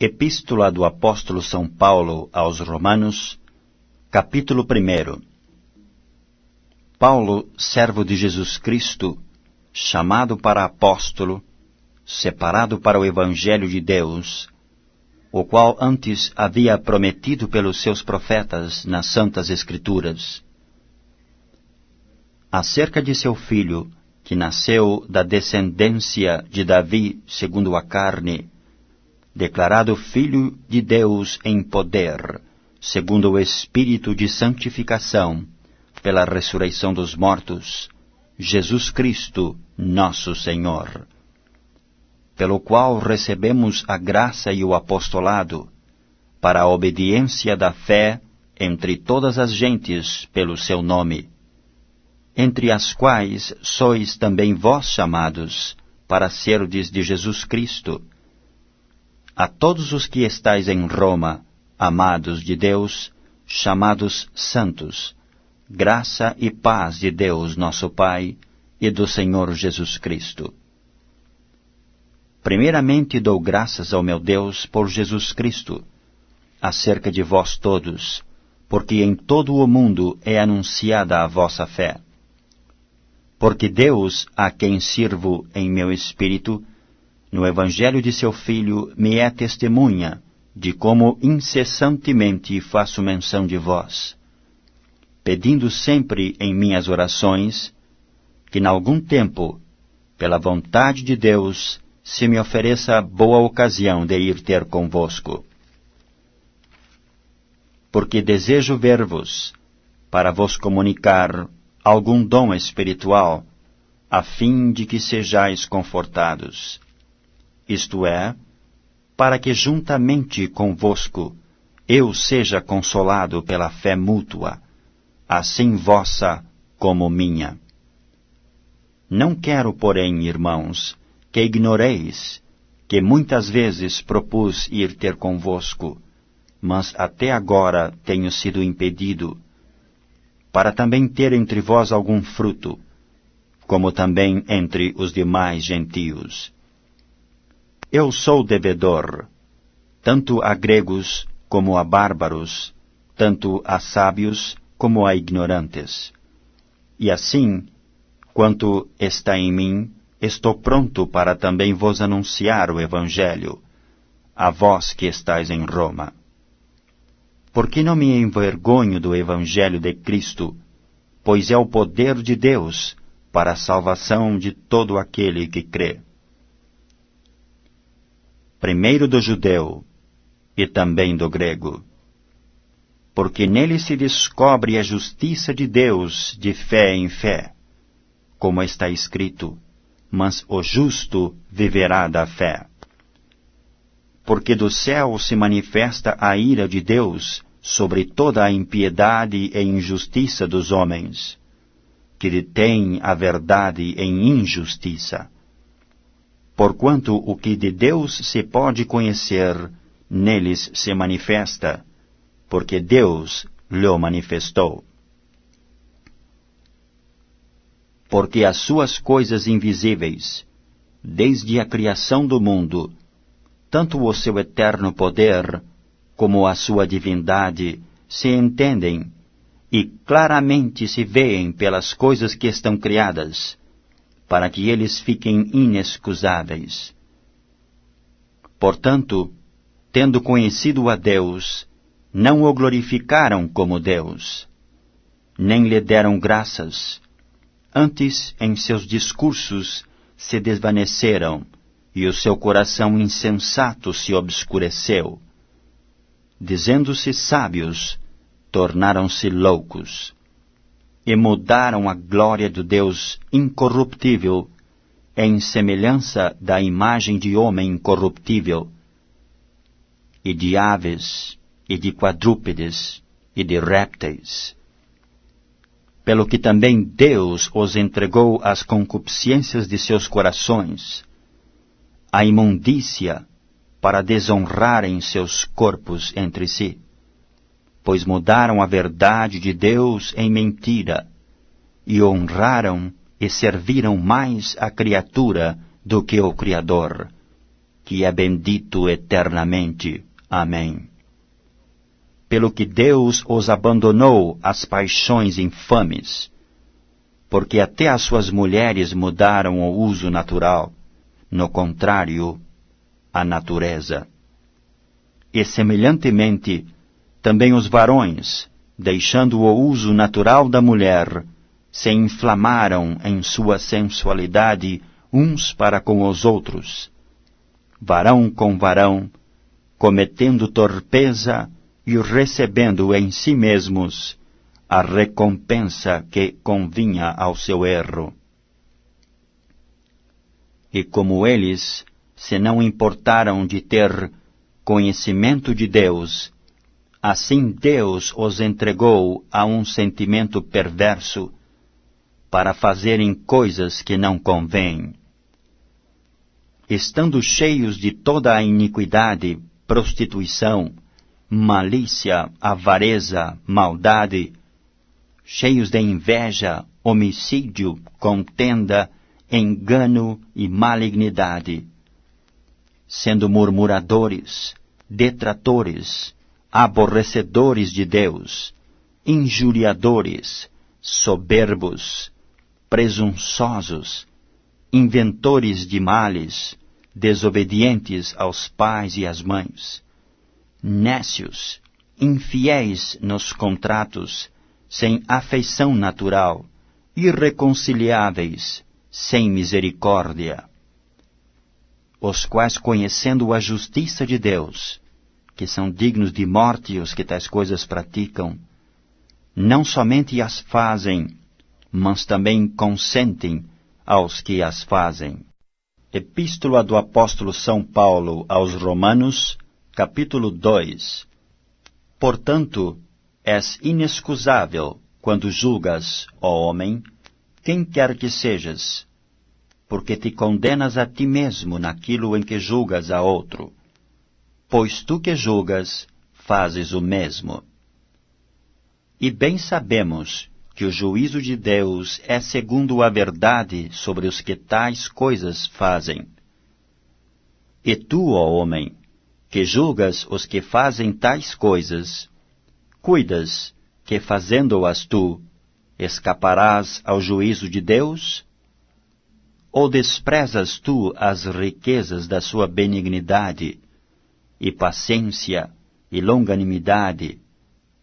Epístola do Apóstolo São Paulo aos Romanos, capítulo 1. Paulo, servo de Jesus Cristo, chamado para apóstolo, separado para o Evangelho de Deus, o qual antes havia prometido pelos seus profetas nas Santas Escrituras. Acerca de seu filho, que nasceu da descendência de Davi segundo a carne, declarado Filho de Deus em poder, segundo o Espírito de santificação, pela ressurreição dos mortos, Jesus Cristo, nosso Senhor, pelo qual recebemos a graça e o apostolado, para a obediência da fé entre todas as gentes pelo seu nome, entre as quais sois também vós chamados, para serdes de Jesus Cristo. A todos os que estáis em Roma, amados de Deus, chamados santos, graça e paz de Deus nosso Pai e do Senhor Jesus Cristo. Primeiramente dou graças ao meu Deus por Jesus Cristo, acerca de vós todos, porque em todo o mundo é anunciada a vossa fé. Porque Deus, a quem sirvo em meu espírito, no Evangelho de seu Filho, me é testemunha de como incessantemente faço menção de vós, pedindo sempre em minhas orações que, em algum tempo, pela vontade de Deus, se me ofereça boa ocasião de ir ter convosco. Porque desejo ver-vos, para vos comunicar algum dom espiritual, a fim de que sejais confortados. Isto é, para que juntamente convosco eu seja consolado pela fé mútua, assim vossa como minha. Não quero, porém, irmãos, que ignoreis que muitas vezes propus ir ter convosco, mas até agora tenho sido impedido, para também ter entre vós algum fruto, como também entre os demais gentios. Eu sou devedor, tanto a gregos como a bárbaros, tanto a sábios como a ignorantes. E assim, quanto está em mim, estou pronto para também vos anunciar o Evangelho, a vós que estáis em Roma. Porque não me envergonho do Evangelho de Cristo, pois é o poder de Deus para a salvação de todo aquele que crê. Primeiro do judeu e também do grego, porque nele se descobre a justiça de Deus de fé em fé, como está escrito, mas o justo viverá da fé. Porque do céu se manifesta a ira de Deus sobre toda a impiedade e injustiça dos homens, que detêm a verdade em injustiça. Porquanto o que de Deus se pode conhecer, neles se manifesta, porque Deus lhe manifestou. Porque as suas coisas invisíveis, desde a criação do mundo, tanto o seu eterno poder, como a sua divindade, se entendem, e claramente se veem pelas coisas que estão criadas, para que eles fiquem inexcusáveis. Portanto, tendo conhecido a Deus, não o glorificaram como Deus, nem lhe deram graças. Antes, em seus discursos, se desvaneceram, e o seu coração insensato se obscureceu. Dizendo-se sábios, tornaram-se loucos, e mudaram a glória do Deus incorruptível em semelhança da imagem de homem corruptível, e de aves, e de quadrúpedes, e de répteis. Pelo que também Deus os entregou às concupiscências de seus corações, à imundícia, para desonrarem seus corpos entre si, pois mudaram a verdade de Deus em mentira, e honraram e serviram mais a criatura do que o Criador, que é bendito eternamente. Amém. Pelo que Deus os abandonou às paixões infames, porque até as suas mulheres mudaram o uso natural, no contrário, à natureza. E semelhantemente, também os varões, deixando o uso natural da mulher, se inflamaram em sua sensualidade uns para com os outros, varão com varão, cometendo torpeza e recebendo em si mesmos a recompensa que convinha ao seu erro. E como eles se não importaram de ter conhecimento de Deus, assim Deus os entregou a um sentimento perverso para fazerem coisas que não convêm. Estando cheios de toda a iniquidade, prostituição, malícia, avareza, maldade, cheios de inveja, homicídio, contenda, engano e malignidade, sendo murmuradores, detratores, aborrecedores de Deus, injuriadores, soberbos, presunçosos, inventores de males, desobedientes aos pais e às mães, nécios, infiéis nos contratos, sem afeição natural, irreconciliáveis, sem misericórdia, os quais, conhecendo a justiça de Deus, que são dignos de morte os que tais coisas praticam, não somente as fazem, mas também consentem aos que as fazem. Epístola do Apóstolo São Paulo aos Romanos, capítulo 2. Portanto, és inexcusável quando julgas, ó homem, quem quer que sejas, porque te condenas a ti mesmo naquilo em que julgas a outro, pois tu que julgas, fazes o mesmo. E bem sabemos que o juízo de Deus é segundo a verdade sobre os que tais coisas fazem. E tu, ó homem, que julgas os que fazem tais coisas, cuidas que, fazendo-as tu, escaparás ao juízo de Deus? Ou desprezas tu as riquezas da sua benignidade, e paciência, e longanimidade,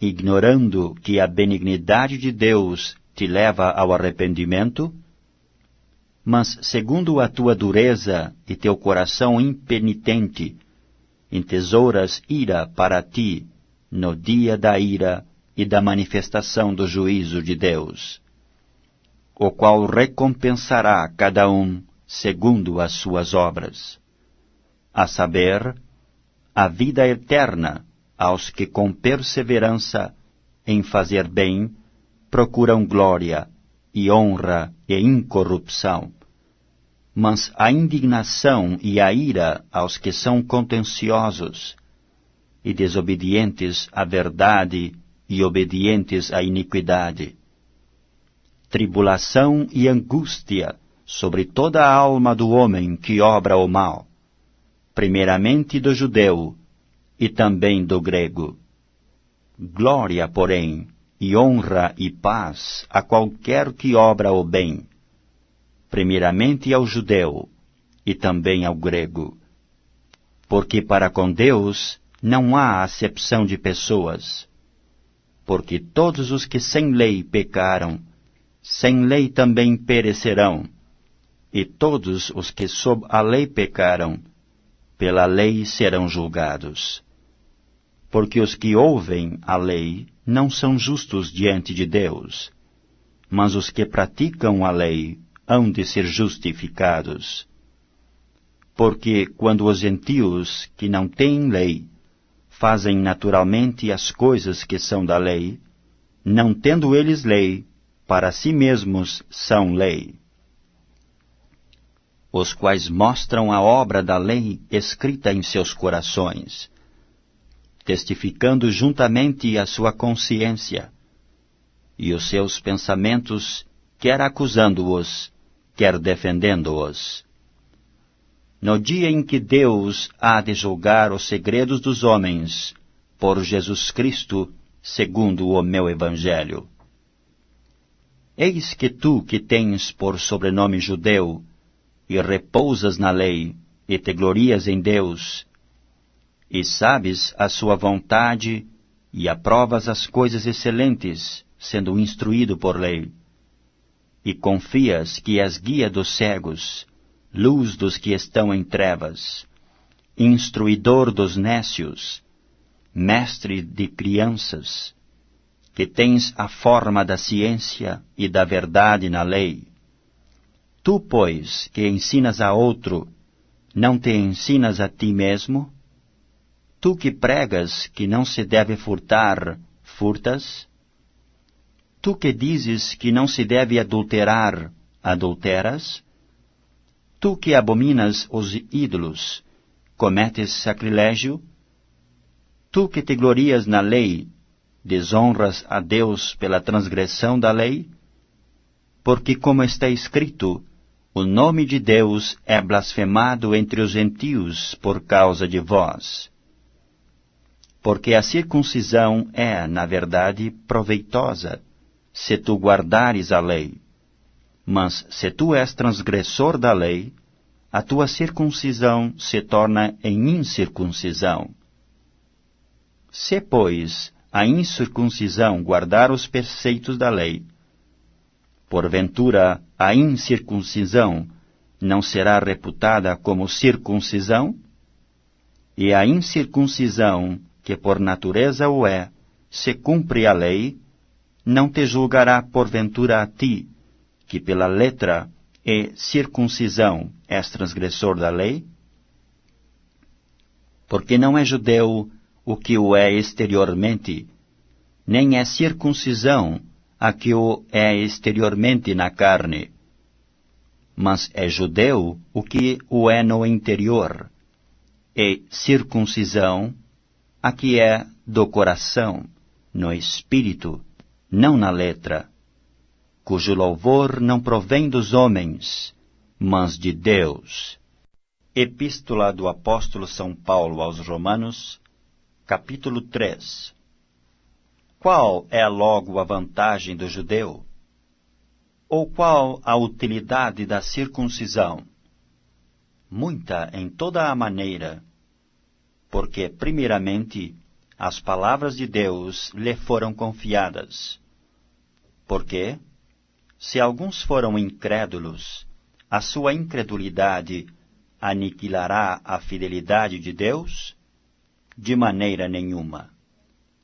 ignorando que a benignidade de Deus te leva ao arrependimento? Mas, segundo a tua dureza e teu coração impenitente, entesouras ira para ti no dia da ira e da manifestação do juízo de Deus, o qual recompensará cada um segundo as suas obras, a saber, a vida eterna aos que com perseverança em fazer bem procuram glória e honra e incorrupção, mas a indignação e a ira aos que são contenciosos e desobedientes à verdade e obedientes à iniquidade. Tribulação e angústia sobre toda a alma do homem que obra o mal, primeiramente do judeu e também do grego. Glória, porém, e honra e paz a qualquer que obra o bem, primeiramente ao judeu e também ao grego. Porque para com Deus não há acepção de pessoas, porque todos os que sem lei pecaram, sem lei também perecerão, e todos os que sob a lei pecaram, pela lei serão julgados. Porque os que ouvem a lei não são justos diante de Deus, mas os que praticam a lei hão de ser justificados. Porque quando os gentios que não têm lei fazem naturalmente as coisas que são da lei, não tendo eles lei, para si mesmos são lei, os quais mostram a obra da lei escrita em seus corações, testificando juntamente a sua consciência, e os seus pensamentos, quer acusando-os, quer defendendo-os. no dia em que Deus há de julgar os segredos dos homens, por Jesus Cristo, segundo o meu Evangelho. Eis que tu, que tens por sobrenome judeu, e repousas na lei, e te glorias em Deus, e sabes a sua vontade, e aprovas as coisas excelentes, sendo instruído por lei, e confias que és guia dos cegos, luz dos que estão em trevas, instruidor dos nécios, mestre de crianças, que tens a forma da ciência e da verdade na lei. Tu, pois, que ensinas a outro, não te ensinas a ti mesmo? Tu que pregas que não se deve furtar, furtas? Tu que dizes que não se deve adulterar, adulteras? Tu que abominas os ídolos, cometes sacrilégio? Tu que te glorias na lei, desonras a Deus pela transgressão da lei? Porque, como está escrito, o nome de Deus é blasfemado entre os gentios por causa de vós. Porque a circuncisão é, na verdade, proveitosa, se tu guardares a lei. Mas se tu és transgressor da lei, a tua circuncisão se torna em incircuncisão. Se, pois, a incircuncisão guardar os preceitos da lei, porventura a incircuncisão não será reputada como circuncisão? E a incircuncisão, que por natureza o é, se cumpre a lei, não te julgará porventura a ti, que pela letra e circuncisão és transgressor da lei? Porque não é judeu o que o é exteriormente, nem é circuncisão a que o é exteriormente na carne, mas é judeu o que o é no interior, e circuncisão a que é do coração, no espírito, não na letra, cujo louvor não provém dos homens, mas de Deus. Epístola do Apóstolo São Paulo aos Romanos, capítulo 3. Qual é logo a vantagem do judeu? Ou qual a utilidade da circuncisão? Muita em toda a maneira, porque, primeiramente, as palavras de Deus lhe foram confiadas. Porque, se alguns foram incrédulos, a sua incredulidade aniquilará a fidelidade de Deus? De maneira nenhuma.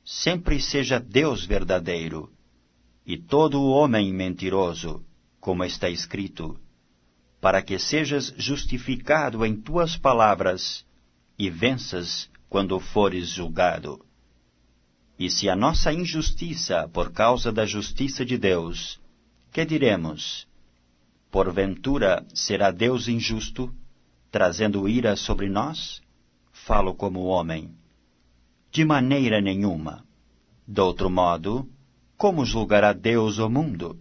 Sempre seja Deus verdadeiro, e todo o homem mentiroso, como está escrito, para que sejas justificado em tuas palavras e venças quando fores julgado. E se a nossa injustiça por causa da justiça de Deus, que diremos? Porventura será Deus injusto, trazendo ira sobre nós? Falo como homem. De maneira nenhuma. De outro modo, como julgará Deus o mundo?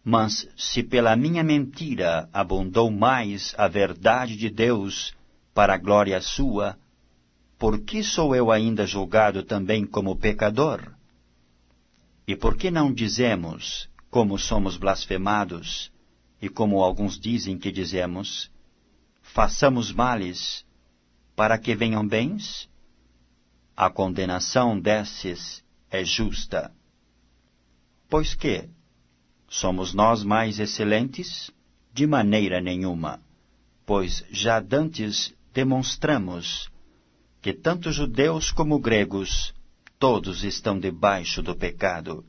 Mas se pela minha mentira abundou mais a verdade de Deus para a glória sua, por que sou eu ainda julgado também como pecador? E por que não dizemos, como somos blasfemados, e como alguns dizem que dizemos, façamos males para que venham bens? A condenação desses é justa. Pois que? Somos nós mais excelentes? De maneira nenhuma, pois já dantes demonstramos que tanto judeus como gregos, todos estão debaixo do pecado.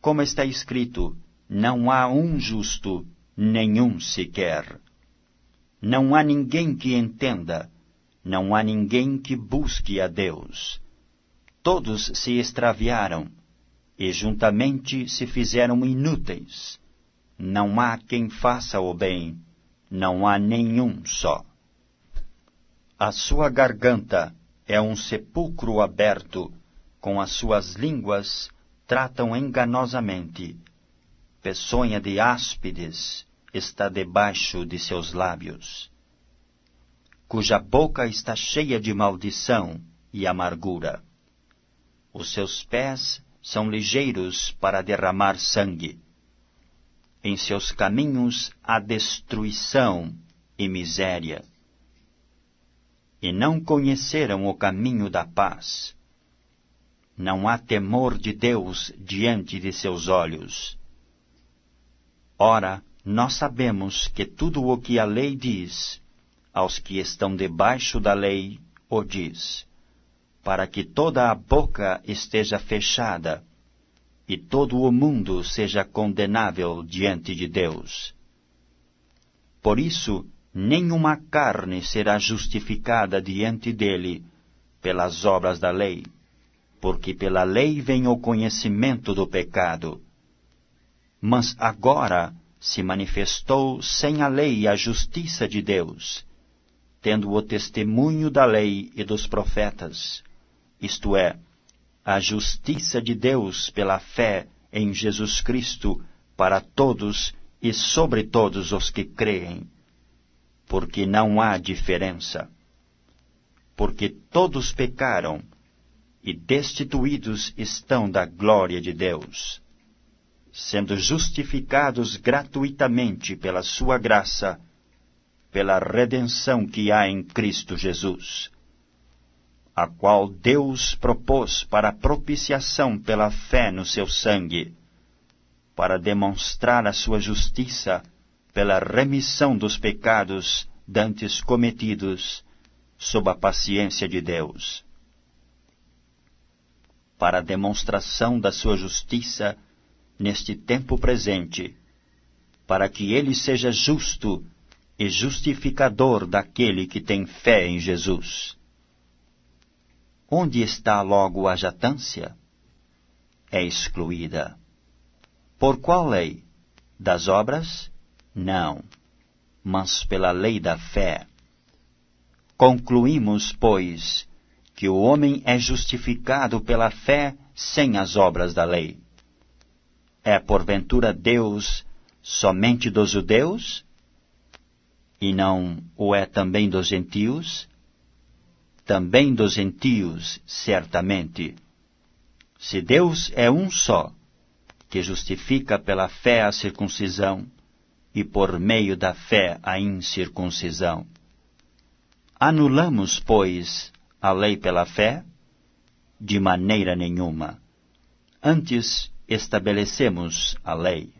Como está escrito, não há um justo, nenhum sequer. Não há ninguém que entenda, não há ninguém que busque a Deus. Todos se extraviaram, e juntamente se fizeram inúteis. Não há quem faça o bem, não há nenhum só. A sua garganta é um sepulcro aberto, com as suas línguas tratam enganosamente. Peçonha de áspides está debaixo de seus lábios. cuja boca está cheia de maldição e amargura. Os seus pés são ligeiros para derramar sangue. Em seus caminhos há destruição e miséria. E não conheceram o caminho da paz. Não há temor de Deus diante de seus olhos. Ora, nós sabemos que tudo o que a lei diz, aos que estão debaixo da lei, o diz, para que toda a boca esteja fechada, e todo o mundo seja condenável diante de Deus. Por isso, nenhuma carne será justificada diante dele pelas obras da lei, porque pela lei vem o conhecimento do pecado. Mas agora se manifestou sem a lei a justiça de Deus, tendo o testemunho da lei e dos profetas, isto é, a justiça de Deus pela fé em Jesus Cristo para todos e sobre todos os que creem, porque não há diferença. Porque todos pecaram e destituídos estão da glória de Deus, sendo justificados gratuitamente pela sua graça, pela redenção que há em Cristo Jesus, a qual Deus propôs para propiciação pela fé no seu sangue, para demonstrar a sua justiça pela remissão dos pecados dantes cometidos sob a paciência de Deus. Para a demonstração da sua justiça neste tempo presente, para que ele seja justo e justificador daquele que tem fé em Jesus. Onde está logo a jactância? É excluída. Por qual lei? Das obras? Não, mas pela lei da fé. Concluímos, pois, que o homem é justificado pela fé sem as obras da lei. É porventura Deus somente dos judeus? E não o é também dos gentios? Também dos gentios, certamente. Se Deus é um só, que justifica pela fé a circuncisão, e por meio da fé a incircuncisão. Anulamos, pois, a lei pela fé? De maneira nenhuma. Antes estabelecemos a lei.